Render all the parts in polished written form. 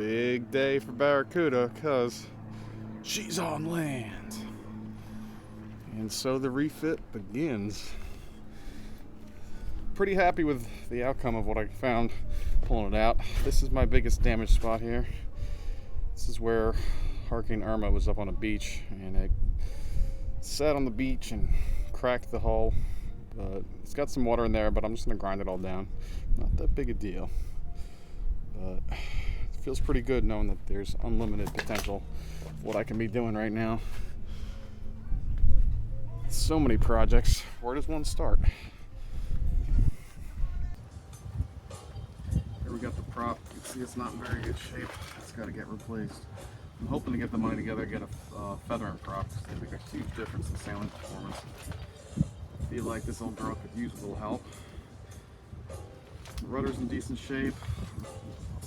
Big day for Barracuda because she's on land. And so the refit begins. Pretty happy with the outcome of what I found pulling it out. This is my biggest damage spot here. This is where Hurricane Irma was up on a beach and it sat on the beach and cracked the hull. But it's got some water in there, but I'm just gonna grind it all down. Not that big a deal. But it feels pretty good knowing that there's unlimited potential of what I can be doing right now. So many projects. Where does one start? Here we got the prop. You can see it's not in very good shape. It's got to get replaced. I'm hoping to get the money together, get a feathering prop. They make a huge difference in sailing performance. I feel like this old girl could use a little help. The rudder's in decent shape.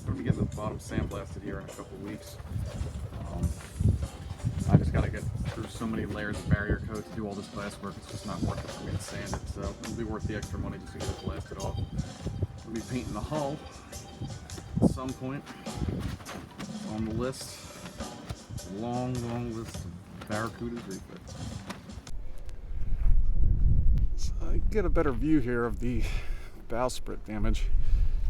I'm going to get the bottom sandblasted here in a couple weeks. I just got to get through so many layers of barrier coat to do all this glass work. It's just not worth it for me to sand it, so it'll be worth the extra money just to get it blasted off. I'll be painting the hull at some point. On the list, long list of Barracuda's refits. So I get a better view here of the bowsprit damage.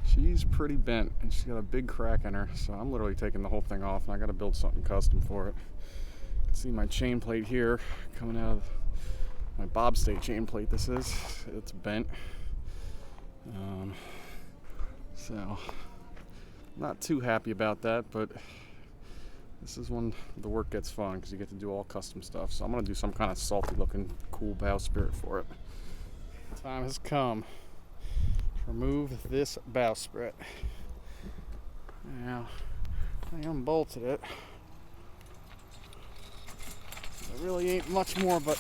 She's pretty bent and she's got a big crack in her, so I'm literally taking the whole thing off and I got to build something custom for it. You can see my chain plate here coming out of my bobstay chain plate. This is, it's bent. So not too happy about that, but this is when the work gets fun because you get to do all custom stuff. So I'm going to do some kind of salty looking cool bowsprit for it. The time has come. Remove this bowsprit. Now, I unbolted it. There really ain't much more but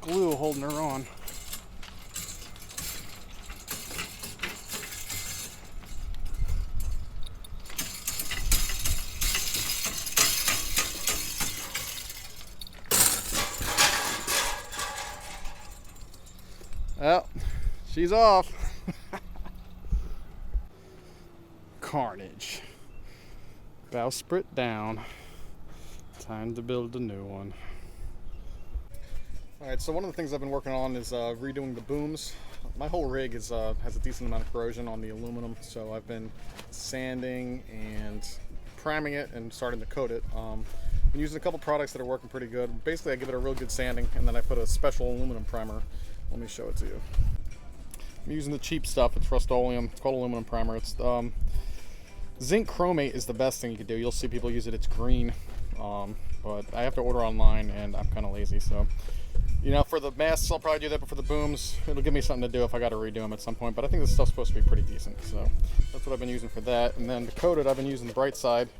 glue holding her on. Well, she's off. Carnage. Bowsprit down. Time to build a new one. Alright, so one of the things I've been working on is redoing the booms. My whole rig is has a decent amount of corrosion on the aluminum, so I've been sanding and priming it and starting to coat it. Been using a couple products that are working pretty good. Basically, I give it a real good sanding, and then I put a special aluminum primer. Let me show it to you. I'm using the cheap stuff. It's Rust-Oleum. It's called aluminum primer. It's zinc chromate is the best thing you could do. You'll see people use it. It's green, but I have to order online, and I'm kind of lazy. So, you know, for the masts, I'll probably do that. But for the booms, it'll give me something to do if I got to redo them at some point. But I think this stuff's supposed to be pretty decent. So that's what I've been using for that. And then to coat it, I've been using the Bright Side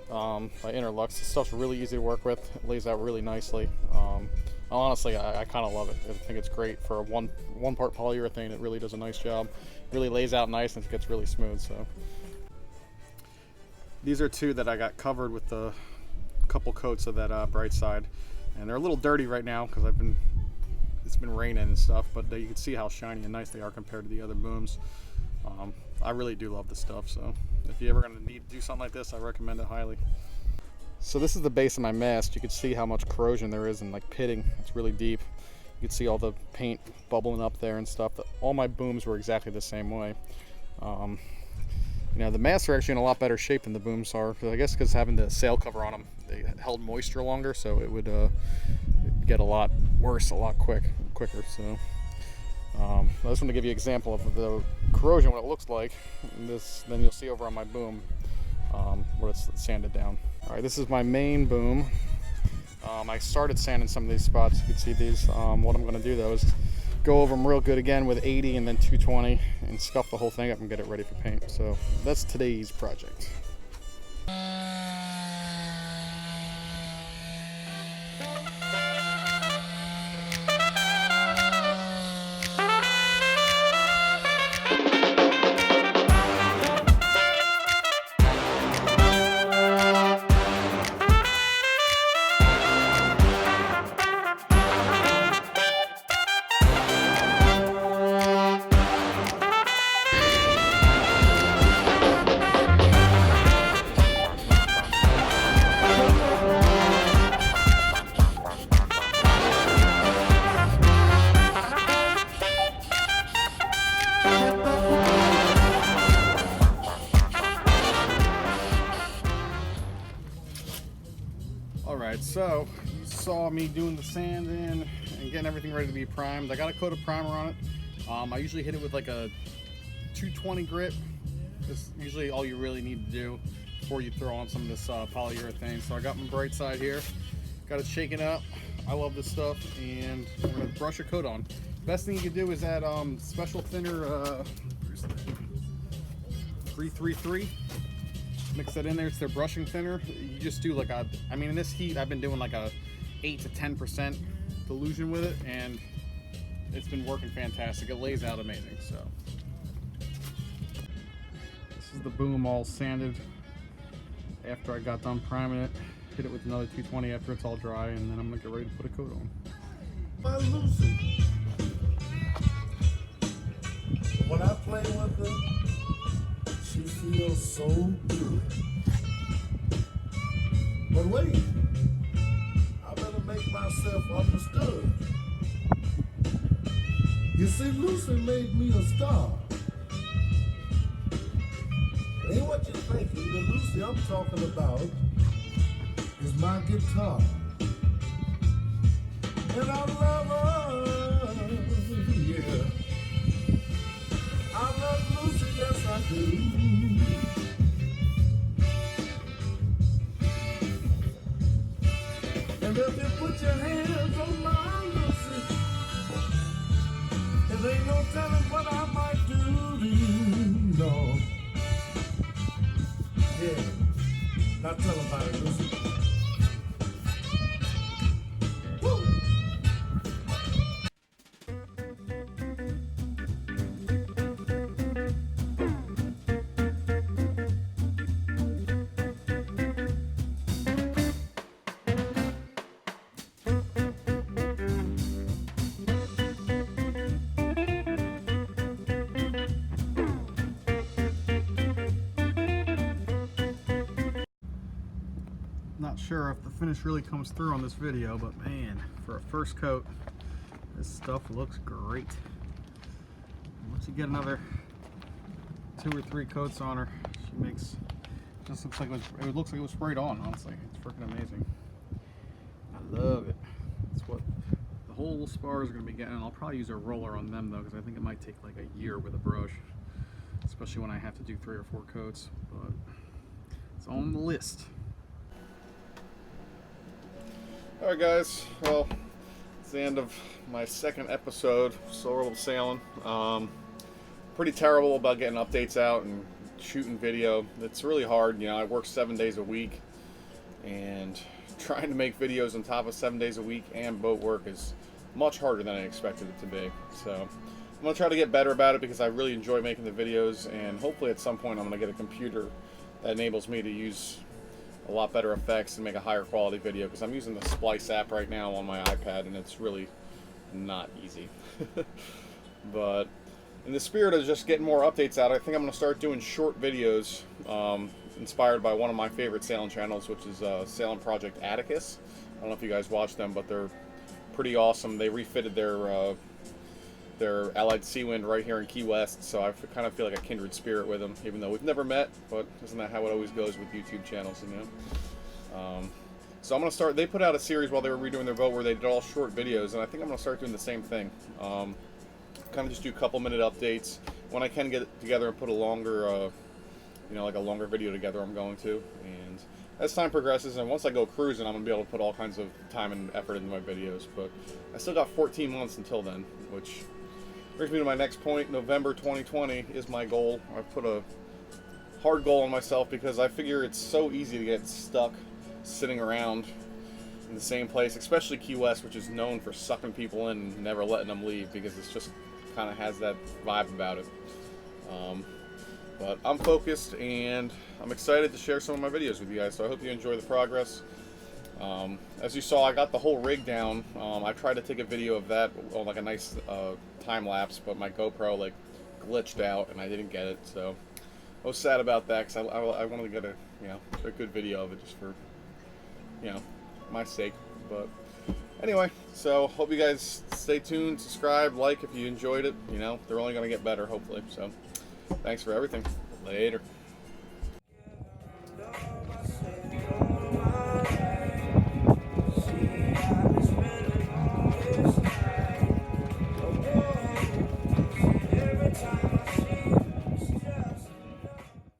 by Interlux. This stuff's really easy to work with. It lays out really nicely. Honestly, I kind of love it. I think it's great for a one part polyurethane. It really does a nice job. It really lays out nice and it gets really smooth. So these are two that I got covered with the couple coats of that Bright Side, and they're a little dirty right now because it's been raining and stuff. But you can see how shiny and nice they are compared to the other booms. I really do love this stuff. So if you're ever going to need to do something like this, I recommend it highly. So this is the base of my mast. You can see how much corrosion there is and like pitting. It's really deep. You can see all the paint bubbling up there and stuff. All my booms were exactly the same way. You know, the masts are actually in a lot better shape than the booms are. I guess because having the sail cover on them, they held moisture longer, so it would get a lot worse a lot quicker. So I just want to give you an example of the corrosion, what it looks like. Then you'll see over on my boom where it's sanded down. All right, this is my main boom. I started sanding some of these spots. You can see these. What I'm going to do though is go over them real good again with 80 and then 220 and scuff the whole thing up and get it ready for paint. So that's today's project. So you saw me doing the sand in and getting everything ready to be primed. I got a coat of primer on it. I usually hit it with like a 220 grit. That's usually all you really need to do before you throw on some of this polyurethane. So I got my bright side here, got it shaken up. I love this stuff, and I'm gonna brush a coat on. Best thing you can do is add special thinner 333. Mix that in there. It's their brushing thinner. You just do like a, I mean, in this heat, I've been doing like a 8 to 10% dilution with it, and it's been working fantastic. It lays out amazing. So this is the boom all sanded after I got done priming it. Hit it with another 220 after it's all dry, and then I'm gonna get ready to put a coat on. My Lucy. When I play with her, she feels so good. But wait, I better make myself understood. You see, Lucy made me a star. It ain't what you're thinking. The Lucy I'm talking about is my guitar. And I love her, yeah. I love Lucy, yes I do. And if you put your hands on my Lucy, there ain't no telling what I might do to you, no. Yeah, not tell about it, Lucy. Woo! Not sure if the finish really comes through on this video, but man, for a first coat, this stuff looks great. Once you get another 2 or 3 coats on her, she makes, just looks like it looks like it was sprayed on, honestly. It's freaking amazing. I love it. That's what the whole spars are going to be getting. I'll probably use a roller on them though, because I think it might take like a year with a brush, especially when I have to do 3 or 4 coats, but it's on the list. Alright guys, well, it's the end of my second episode of Sou Rebel Sailing. Pretty terrible about getting updates out and shooting video. It's really hard, you know, I work 7 days a week, and trying to make videos on top of 7 days a week and boat work is much harder than I expected it to be. So I'm going to try to get better about it because I really enjoy making the videos, and hopefully at some point I'm going to get a computer that enables me to use a lot better effects and make a higher quality video, because I'm using the Splice app right now on my iPad and it's really not easy. But in the spirit of just getting more updates out, I think I'm going to start doing short videos inspired by one of my favorite sailing channels, which is Sailing Project Atticus. I don't know if you guys watch them, but they're pretty awesome. They refitted their Allied Seawind right here in Key West, so I kind of feel like a kindred spirit with them, even though we've never met, but isn't that how it always goes with YouTube channels, you know? So I'm going to start, they put out a series while they were redoing their boat where they did all short videos, and I think I'm going to start doing the same thing. Kind of just do a couple minute updates. When I can get it together and put a longer, you know, like a longer video together, I'm going to. And as time progresses, and once I go cruising, I'm going to be able to put all kinds of time and effort into my videos. But I still got 14 months until then, which brings me to my next point. November 2020 is my goal. I've put a hard goal on myself because I figure it's so easy to get stuck sitting around in the same place, especially Key West, which is known for sucking people in and never letting them leave, because it's just kind of has that vibe about it. But I'm focused and I'm excited to share some of my videos with you guys, so I hope you enjoy the progress. As you saw, I got the whole rig down. I tried to take a video of that on like a nice time lapse, but my GoPro like glitched out and I didn't get it, so I was sad about that because I wanted to get a, you know, a good video of it just for, you know, my sake. But anyway, so hope you guys stay tuned, subscribe, like if you enjoyed it. You know, they're only going to get better, hopefully. So thanks for everything. Later.